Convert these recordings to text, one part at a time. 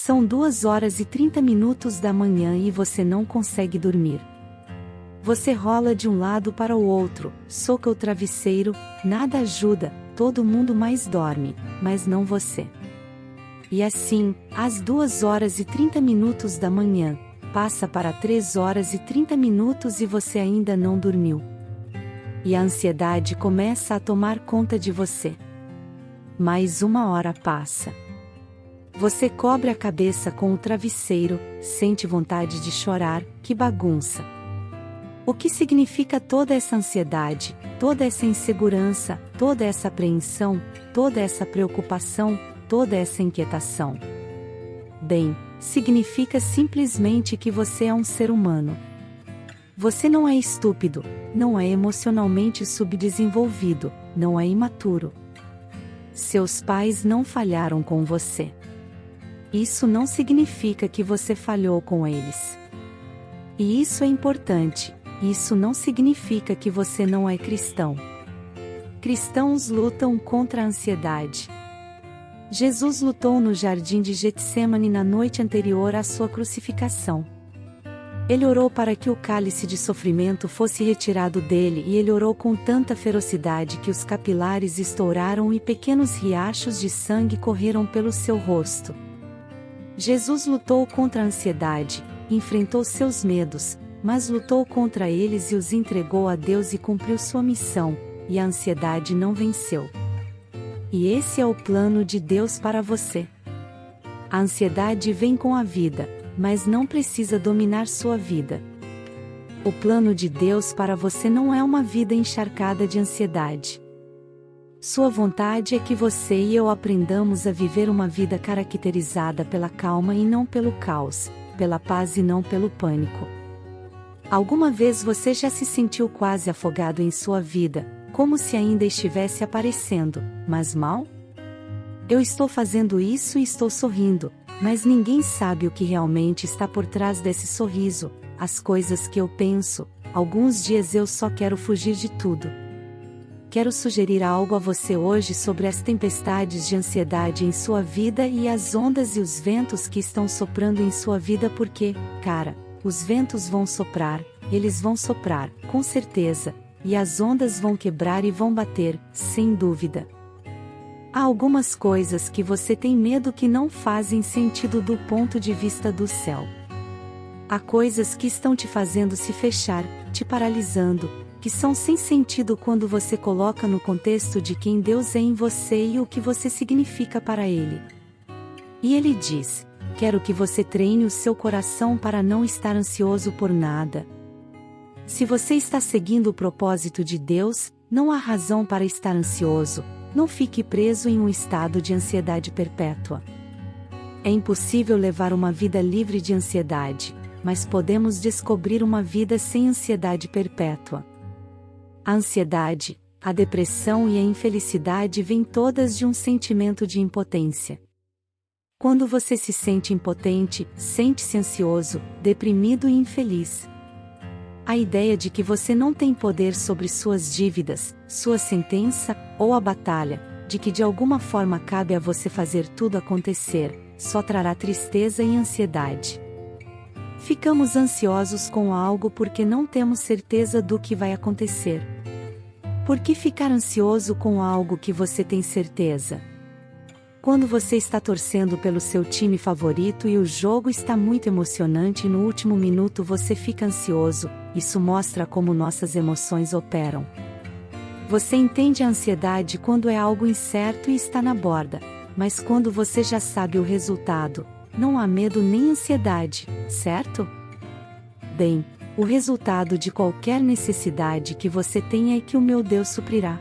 São 2h30 da manhã e você não consegue dormir. Você rola de um lado para o outro, soca o travesseiro, nada ajuda, todo mundo mais dorme, mas não você. E assim, às 2h30 da manhã, passa para 3h30 e você ainda não dormiu. E a ansiedade começa a tomar conta de você. Mais 1 hora passa. Você cobre a cabeça com o travesseiro, sente vontade de chorar, que bagunça. O que significa toda essa ansiedade, toda essa insegurança, toda essa apreensão, toda essa preocupação, toda essa inquietação? Bem, significa simplesmente que você é um ser humano. Você não é estúpido, não é emocionalmente subdesenvolvido, não é imaturo. Seus pais não falharam com você. Isso não significa que você falhou com eles. E isso é importante, isso não significa que você não é cristão. Cristãos lutam contra a ansiedade. Jesus lutou no jardim de Getsêmani na noite anterior à sua crucificação. Ele orou para que o cálice de sofrimento fosse retirado dele e ele orou com tanta ferocidade que os capilares estouraram e pequenos riachos de sangue correram pelo seu rosto. Jesus lutou contra a ansiedade, enfrentou seus medos, mas lutou contra eles e os entregou a Deus e cumpriu sua missão, e a ansiedade não venceu. E esse é o plano de Deus para você. A ansiedade vem com a vida, mas não precisa dominar sua vida. O plano de Deus para você não é uma vida encharcada de ansiedade. Sua vontade é que você e eu aprendamos a viver uma vida caracterizada pela calma e não pelo caos, pela paz e não pelo pânico. Alguma vez você já se sentiu quase afogado em sua vida, como se ainda estivesse aparecendo, mas mal? Eu estou fazendo isso e estou sorrindo, mas ninguém sabe o que realmente está por trás desse sorriso, as coisas que eu penso. Alguns dias eu só quero fugir de tudo. Quero sugerir algo a você hoje sobre as tempestades de ansiedade em sua vida e as ondas e os ventos que estão soprando em sua vida porque, cara, os ventos vão soprar, eles vão soprar, com certeza, e as ondas vão quebrar e vão bater, sem dúvida. Há algumas coisas que você tem medo que não fazem sentido do ponto de vista do céu. Há coisas que estão te fazendo se fechar, te paralisando, que são sem sentido quando você coloca no contexto de quem Deus é em você e o que você significa para Ele. E Ele diz: quero que você treine o seu coração para não estar ansioso por nada. Se você está seguindo o propósito de Deus, não há razão para estar ansioso, não fique preso em um estado de ansiedade perpétua. É impossível levar uma vida livre de ansiedade, mas podemos descobrir uma vida sem ansiedade perpétua. A ansiedade, a depressão e a infelicidade vêm todas de um sentimento de impotência. Quando você se sente impotente, sente-se ansioso, deprimido e infeliz. A ideia de que você não tem poder sobre suas dívidas, sua sentença, ou a batalha, de que de alguma forma cabe a você fazer tudo acontecer, só trará tristeza e ansiedade. Ficamos ansiosos com algo porque não temos certeza do que vai acontecer. Por que ficar ansioso com algo que você tem certeza? Quando você está torcendo pelo seu time favorito e o jogo está muito emocionante e no último minuto você fica ansioso, isso mostra como nossas emoções operam. Você entende a ansiedade quando é algo incerto e está na borda, mas quando você já sabe o resultado, não há medo nem ansiedade, certo? Bem, o resultado de qualquer necessidade que você tenha é que o meu Deus suprirá.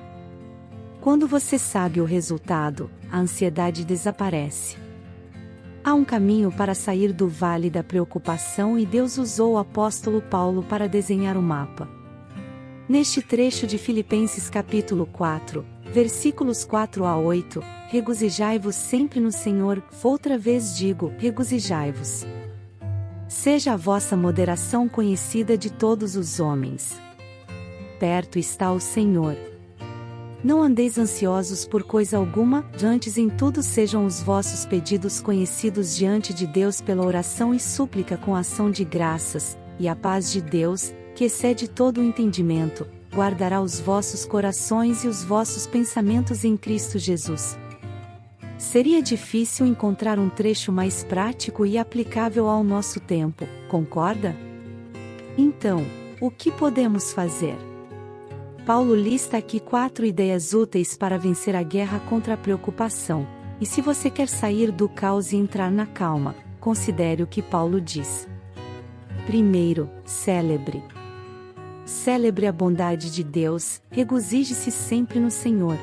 Quando você sabe o resultado, a ansiedade desaparece. Há um caminho para sair do vale da preocupação e Deus usou o apóstolo Paulo para desenhar o mapa. Neste trecho de Filipenses capítulo 4, versículos 4 a 8, regozijai-vos sempre no Senhor, outra vez digo, regozijai-vos. Seja a vossa moderação conhecida de todos os homens. Perto está o Senhor. Não andeis ansiosos por coisa alguma, antes em tudo sejam os vossos pedidos conhecidos diante de Deus pela oração e súplica com ação de graças, e a paz de Deus, que excede todo o entendimento, guardará os vossos corações e os vossos pensamentos em Cristo Jesus. Seria difícil encontrar um trecho mais prático e aplicável ao nosso tempo, concorda? Então, o que podemos fazer? Paulo lista aqui 4 ideias úteis para vencer a guerra contra a preocupação, e se você quer sair do caos e entrar na calma, considere o que Paulo diz. Primeiro, celebre. Celebre a bondade de Deus, regozije-se sempre no Senhor.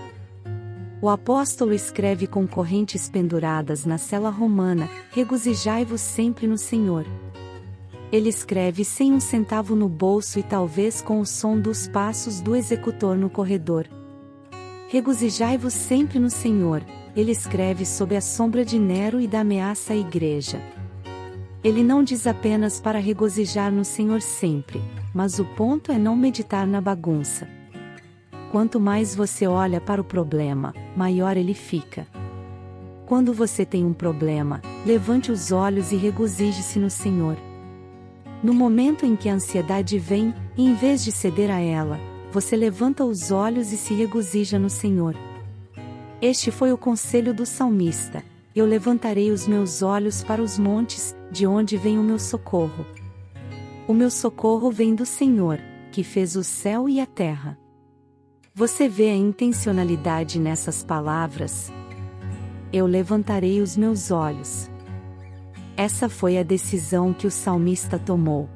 O apóstolo escreve com correntes penduradas na cela romana: regozijai-vos sempre no Senhor. Ele escreve sem um centavo no bolso e talvez com o som dos passos do executor no corredor. Regozijai-vos sempre no Senhor, ele escreve sob a sombra de Nero e da ameaça à igreja. Ele não diz apenas para regozijar no Senhor sempre, mas o ponto é não meditar na bagunça. Quanto mais você olha para o problema, maior ele fica. Quando você tem um problema, levante os olhos e regozije-se no Senhor. No momento em que a ansiedade vem, em vez de ceder a ela, você levanta os olhos e se regozija no Senhor. Este foi o conselho do salmista: eu levantarei os meus olhos para os montes, de onde vem o meu socorro. O meu socorro vem do Senhor, que fez o céu e a terra. Você vê a intencionalidade nessas palavras? Eu levantarei os meus olhos. Essa foi a decisão que o salmista tomou.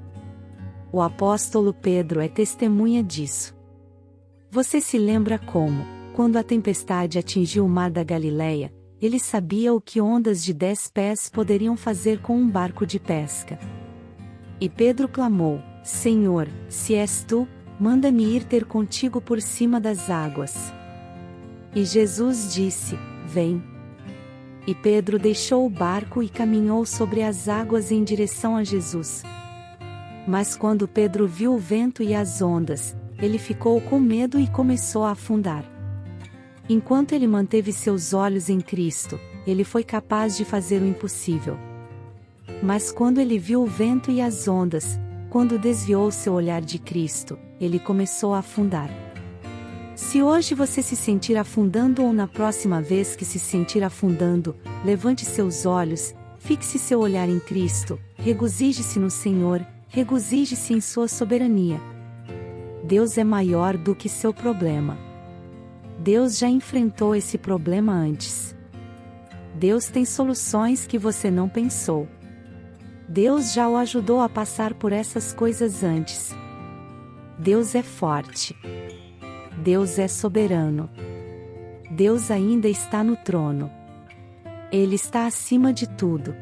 O apóstolo Pedro é testemunha disso. Você se lembra como, quando a tempestade atingiu o mar da Galileia, ele sabia o que ondas de 10 pés poderiam fazer com um barco de pesca. E Pedro clamou: Senhor, se és tu, manda-me ir ter contigo por cima das águas. E Jesus disse: vem. E Pedro deixou o barco e caminhou sobre as águas em direção a Jesus. Mas quando Pedro viu o vento e as ondas, ele ficou com medo e começou a afundar. Enquanto ele manteve seus olhos em Cristo, ele foi capaz de fazer o impossível. Mas quando ele viu o vento e as ondas, quando desviou seu olhar de Cristo, ele começou a afundar. Se hoje você se sentir afundando ou na próxima vez que se sentir afundando, levante seus olhos, fixe seu olhar em Cristo, regozije-se no Senhor, regozije-se em sua soberania. Deus é maior do que seu problema. Deus já enfrentou esse problema antes. Deus tem soluções que você não pensou. Deus já o ajudou a passar por essas coisas antes. Deus é forte. Deus é soberano. Deus ainda está no trono. Ele está acima de tudo.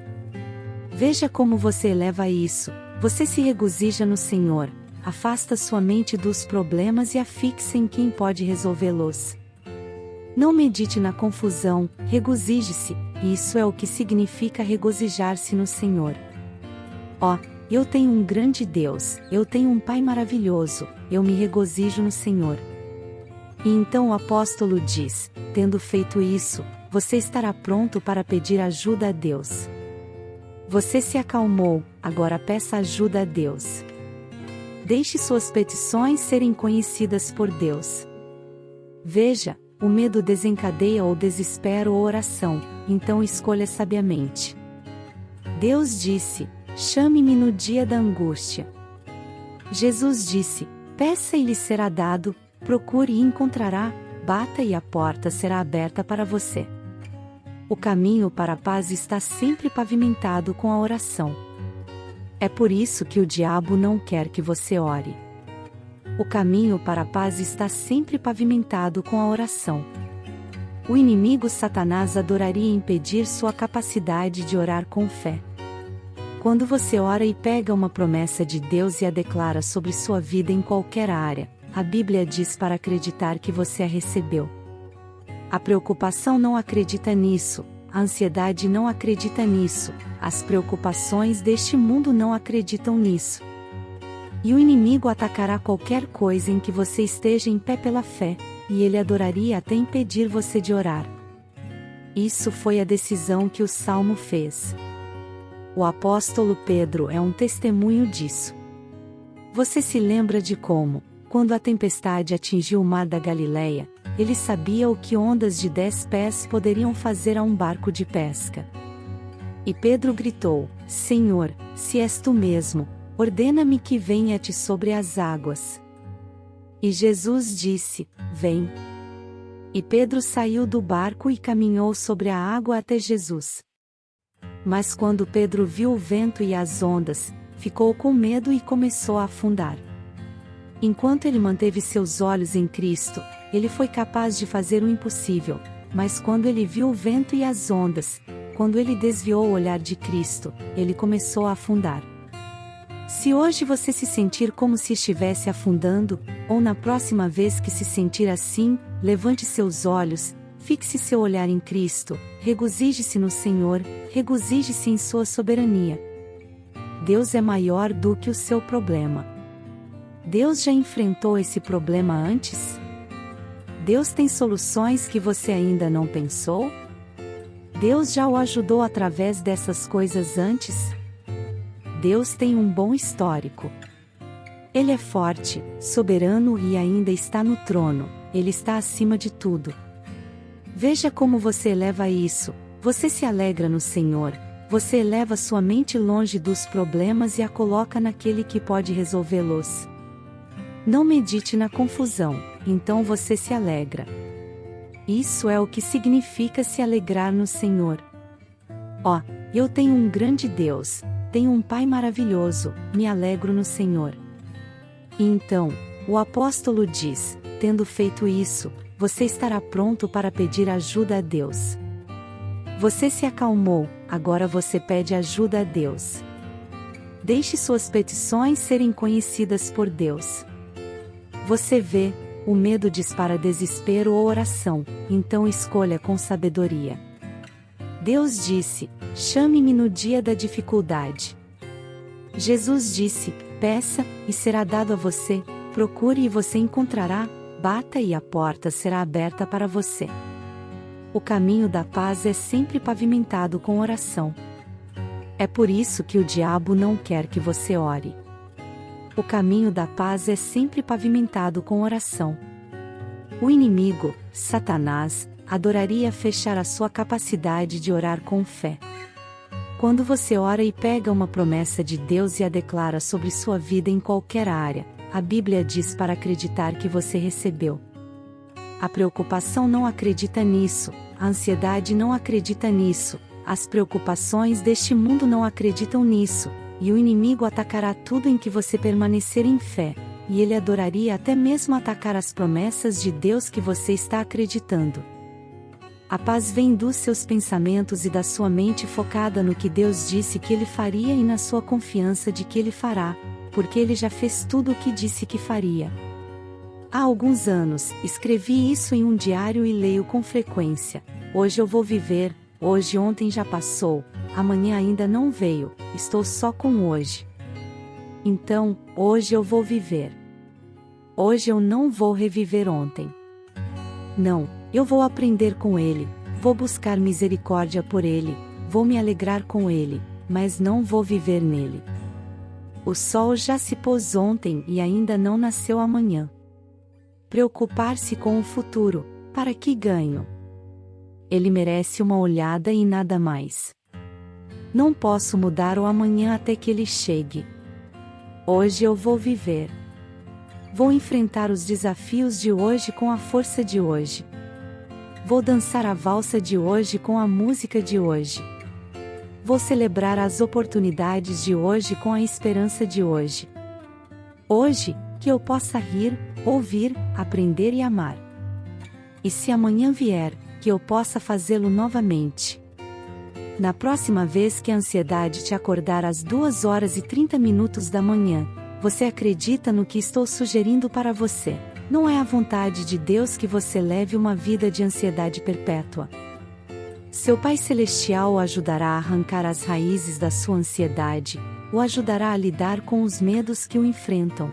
Veja como você eleva isso: você se regozija no Senhor, afasta sua mente dos problemas e a fixa em quem pode resolvê-los. Não medite na confusão, regozije-se, isso é o que significa regozijar-se no Senhor. Ó, eu tenho um grande Deus, eu tenho um Pai maravilhoso, eu me regozijo no Senhor. E então o apóstolo diz: tendo feito isso, você estará pronto para pedir ajuda a Deus. Você se acalmou, agora peça ajuda a Deus. Deixe suas petições serem conhecidas por Deus. Veja, o medo desencadeia ou desespero ou oração, então escolha sabiamente. Deus disse: chame-me no dia da angústia. Jesus disse: peça e lhe será dado, procure e encontrará, bata e a porta será aberta para você. O caminho para a paz está sempre pavimentado com a oração. É por isso que o diabo não quer que você ore. O caminho para a paz está sempre pavimentado com a oração. O inimigo Satanás adoraria impedir sua capacidade de orar com fé. Quando você ora e pega uma promessa de Deus e a declara sobre sua vida em qualquer área, a Bíblia diz para acreditar que você a recebeu. A preocupação não acredita nisso, a ansiedade não acredita nisso, as preocupações deste mundo não acreditam nisso. E o inimigo atacará qualquer coisa em que você esteja em pé pela fé, e ele adoraria até impedir você de orar. Isso foi a decisão que o Salmo fez. O apóstolo Pedro é um testemunho disso. Você se lembra de como, quando a tempestade atingiu o mar da Galileia, ele sabia o que ondas de 10 pés poderiam fazer a um barco de pesca. E Pedro gritou: Senhor, se és tu mesmo, ordena-me que venha-te sobre as águas. E Jesus disse: Vem. E Pedro saiu do barco e caminhou sobre a água até Jesus. Mas quando Pedro viu o vento e as ondas, ficou com medo e começou a afundar. Enquanto ele manteve seus olhos em Cristo, ele foi capaz de fazer o impossível, mas quando ele viu o vento e as ondas, quando ele desviou o olhar de Cristo, ele começou a afundar. Se hoje você se sentir como se estivesse afundando, ou na próxima vez que se sentir assim, levante seus olhos, fixe seu olhar em Cristo, regozije-se no Senhor, regozije-se em sua soberania. Deus é maior do que o seu problema. Deus já enfrentou esse problema antes? Deus tem soluções que você ainda não pensou? Deus já o ajudou através dessas coisas antes? Deus tem um bom histórico. Ele é forte, soberano e ainda está no trono, ele está acima de tudo. Veja como você eleva isso, você se alegra no Senhor, você eleva sua mente longe dos problemas e a coloca naquele que pode resolvê-los. Não medite na confusão, então você se alegra. Isso é o que significa se alegrar no Senhor. Ó, eu tenho um grande Deus, tenho um Pai maravilhoso, me alegro no Senhor. E então, o apóstolo diz, tendo feito isso, você estará pronto para pedir ajuda a Deus. Você se acalmou, agora você pede ajuda a Deus. Deixe suas petições serem conhecidas por Deus. Você vê, o medo dispara desespero ou oração, então escolha com sabedoria. Deus disse: chame-me no dia da dificuldade. Jesus disse: peça, e será dado a você, procure e você encontrará, bata e a porta será aberta para você. O caminho da paz é sempre pavimentado com oração. É por isso que o diabo não quer que você ore. O caminho da paz é sempre pavimentado com oração. O inimigo, Satanás, adoraria fechar a sua capacidade de orar com fé. Quando você ora e pega uma promessa de Deus e a declara sobre sua vida em qualquer área, a Bíblia diz para acreditar que você recebeu. A preocupação não acredita nisso, a ansiedade não acredita nisso, as preocupações deste mundo não acreditam nisso, e o inimigo atacará tudo em que você permanecer em fé, e ele adoraria até mesmo atacar as promessas de Deus que você está acreditando. A paz vem dos seus pensamentos e da sua mente focada no que Deus disse que ele faria e na sua confiança de que ele fará, porque ele já fez tudo o que disse que faria. Há alguns anos, escrevi isso em um diário e leio com frequência. Hoje eu vou viver, hoje ontem já passou, amanhã ainda não veio, estou só com hoje. Então, hoje eu vou viver. Hoje eu não vou reviver ontem. Não, eu vou aprender com ele, vou buscar misericórdia por ele, vou me alegrar com ele, mas não vou viver nele. O sol já se pôs ontem e ainda não nasceu amanhã. Preocupar-se com o futuro, para que ganho? Ele merece uma olhada e nada mais. Não posso mudar o amanhã até que ele chegue. Hoje eu vou viver. Vou enfrentar os desafios de hoje com a força de hoje. Vou dançar a valsa de hoje com a música de hoje. Vou celebrar as oportunidades de hoje com a esperança de hoje. Hoje, que eu possa rir, ouvir, aprender e amar. E se amanhã vier, que eu possa fazê-lo novamente. Na próxima vez que a ansiedade te acordar às 2h30 da manhã, você acredita no que estou sugerindo para você. Não é a vontade de Deus que você leve uma vida de ansiedade perpétua. Seu Pai Celestial o ajudará a arrancar as raízes da sua ansiedade, o ajudará a lidar com os medos que o enfrentam.